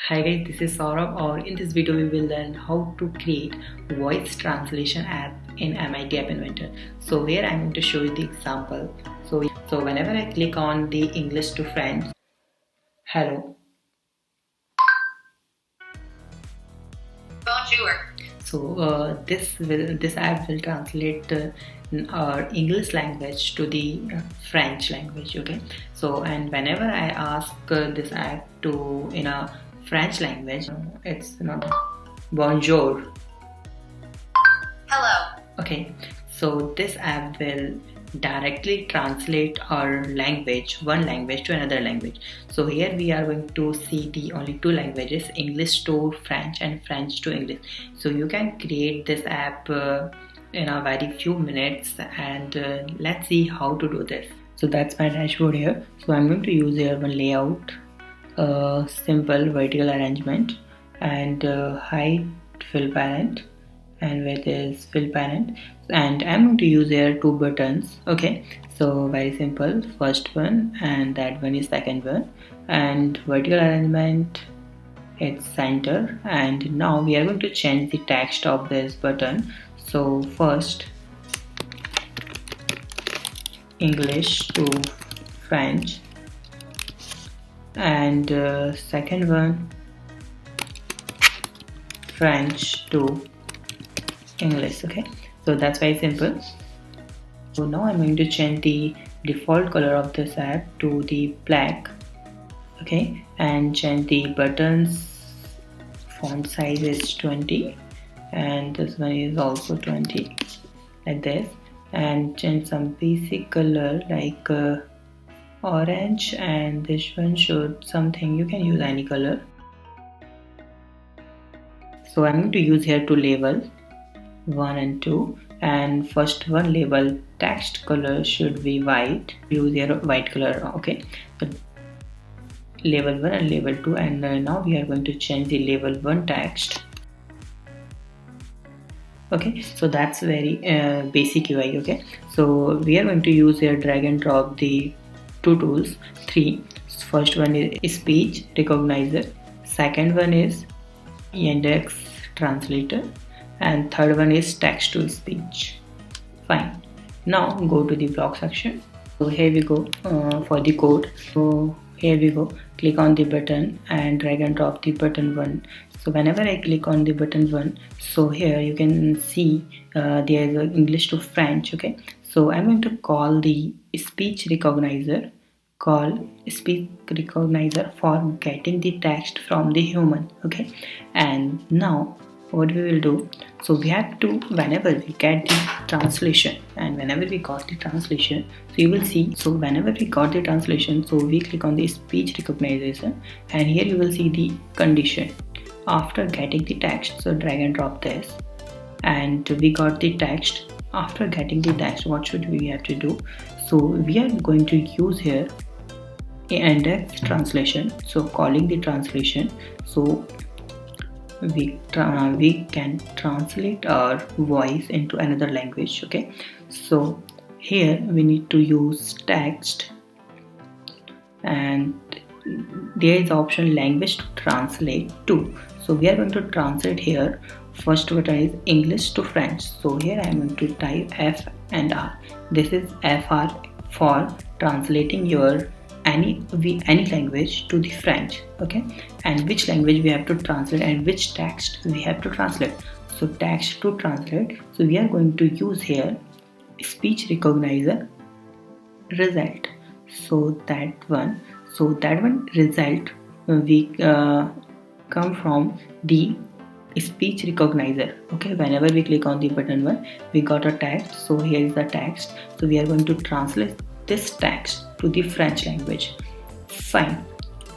Hi guys, this is Saurabh, or in this video we will learn how to create voice translation app in MIT App Inventor. So here I'm going to show you the example. So whenever I click on the English to French, hello. Bonjour. So this app will translate our English language to the French language. Okay. So and whenever I ask this app to in a French language, it's bonjour. Hello. Okay, so this app will directly translate our language, one language to another language. So here we are going to see the only two languages, English to French and French to English. So you can create this app in a very few minutes, and let's see how to do this. So that's my dashboard here. So I'm going to use here one layout, simple vertical arrangement, and height fill parent, and width is fill parent, and I'm going to use here two buttons. Okay, so very simple, first one and that one is second one, and vertical arrangement, it's center. And now we are going to change the text of this button. So first English to French, and second one French to English. Okay, so that's very simple. So now I'm going to change the default color of this app to the black. Okay, and change the buttons font size is 20, and this one is also 20, like this, and change some basic color like orange, and this one should something, you can use any color. So I'm going to use here two label, 1 and 2, and first one label text color should be white, use here white color. Okay, so label 1 and label 2, and now we are going to change the label 1 text. Okay, so that's very basic UI. Okay, so we are going to use here drag and drop the two tools, three. First one is speech recognizer, second one is index translator, and third one is text to speech. Fine, now go to the block section. So here we go for the code. So here we go, click on the button and drag and drop the button 1. So whenever I click on the button 1, so here you can see there is a English to French. Okay, so I'm going to call the speech recognizer, for getting the text from the human. Okay, and now what we will do, so we have to, whenever we get the translation, and whenever we got the translation, so you will see, so whenever we got the translation, so we click on the speech recognition, and here you will see the condition after getting the text. So drag and drop this, and we got the text. After getting the text, what should we have to do? So we are going to use here index translation, so calling the translation, so we can translate our voice into another language. Okay, so here we need to use text, and there is option language to translate to. So we are going to translate here. First button is English to French, so here I am going to type F and R. This is FR for translating your any language to the French. Okay, and which language we have to translate and which text we have to translate. So text to translate, so we are going to use here speech recognizer result. So that one result we come from the speech recognizer. Okay, whenever we click on the button 1, we got a text. So here is the text, so we are going to translate this text to the French language. Fine,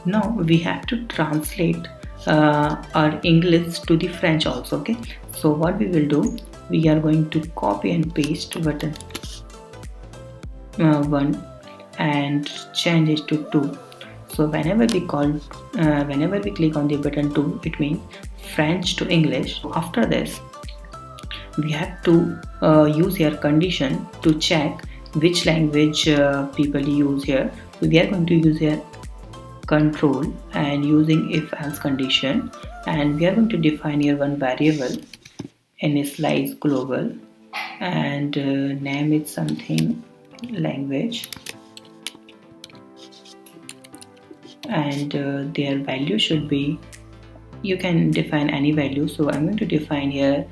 now we have to translate our English to the French also. Okay, so what we will do, we are going to copy and paste button 1 and change it to 2. So whenever we click on the button 2, it means French to English. After this, we have to use here condition to check which language people use here. So we are going to use here control and using if else condition, and we are going to define here one variable initialize global and name it something language, and their value should be, you can define any value. So I'm going to define here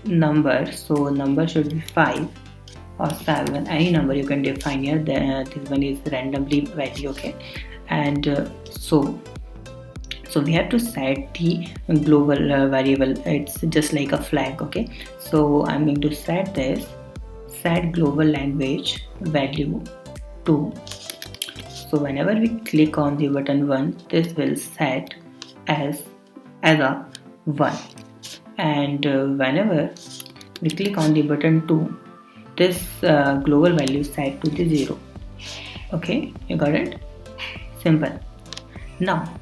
number, so number should be 5 or 7, any number you can define here. Then this one is randomly value, okay. And so we have to set the global variable, it's just like a flag, okay. So I'm going to set this, set global language value 2. So whenever we click on the button 1, this will set as a 1, and whenever we click on the button 2, this global value set to the 0. Okay, you got it? Simple. Now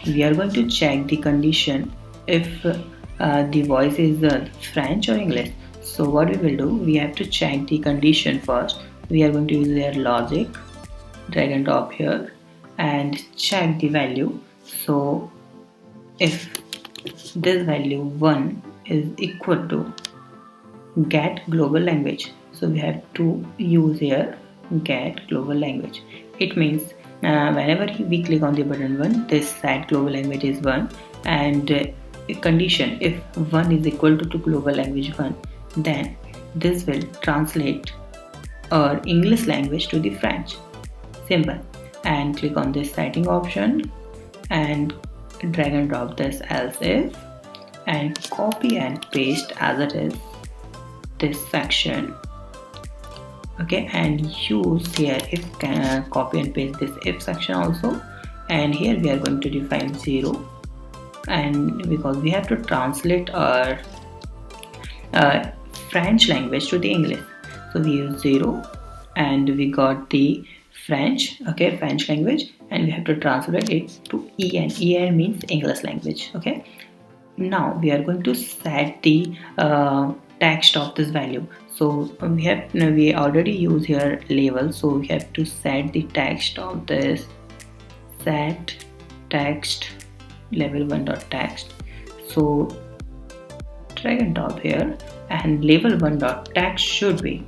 we are going to check the condition if the voice is French or English. So what we will do, we have to check the condition first. We are going to use their logic, drag and drop here and check the value. So if this value 1 is equal to get global language, so we have to use here get global language. It means whenever we click on the button 1, this set global language is 1, and a condition if 1 is equal to global language 1, then this will translate our English language to the French. Simple. And click on this setting option and drag and drop this as if and copy and paste as it is this section, okay, and use here if copy and paste this if section also, and here we are going to define 0, and because we have to translate our French language to the English, so we use 0 and we got the French, okay, French language, and we have to translate it to EN. EN means English language, okay. Now we are going to set the text of this value. So we already use here label, so we have to set the text of this, set text level 1.text. So drag and drop here, and label 1.text should be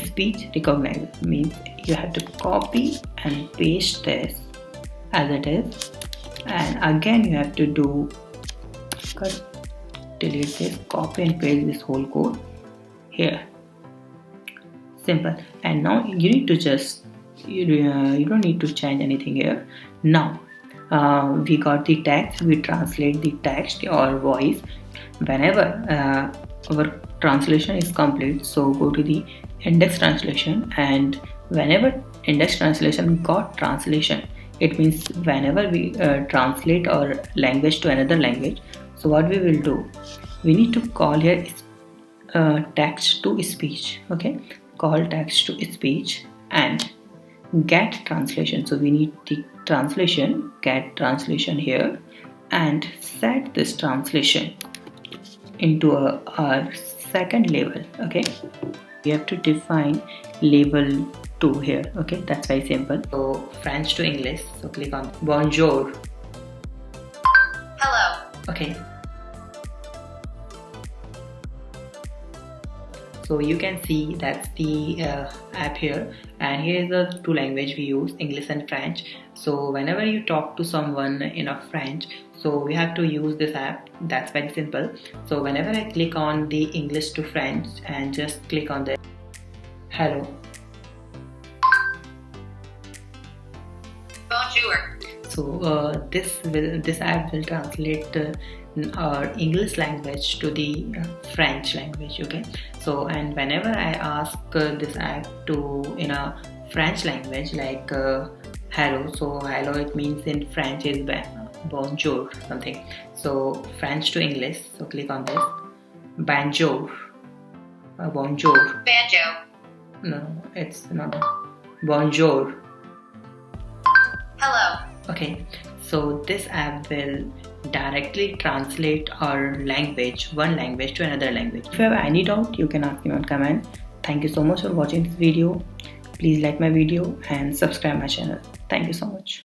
speech recognized, means you have to copy and paste this as it is, and again you have to do delete this, copy and paste this whole code here. Simple. And now you need to just you don't need to change anything here. Now we got the text, we translate the text or voice. Whenever our translation is complete, so go to the index translation, and whenever index translation got translation, it means whenever we translate our language to another language, so what we will do, we need to call here text to speech, okay, call text to speech and get translation. So we need the translation, get translation here, and set this translation into our second label, okay. We have to define label 2 here, okay, that's very simple. So French to English, so click on bonjour, hello, okay. So you can see that's the app here, and here is the two language we use, English and French. So whenever you talk to someone in a French, so we have to use this app. That's very simple. So whenever I click on the English to French and just click on the hello, bonjour, so this app will translate our English language to the French language, okay. So and whenever I ask this app to in a French language like hello, so hello it means in French is bonjour something. So French to English, so click on this bonjour, bonjour, banjo, no it's not bonjour, hello, okay. So this app will directly translate our language, one language to another language. If you have any doubt, you can ask me on comment. Thank you so much for watching this video. Please like my video and subscribe my channel. Thank you so much.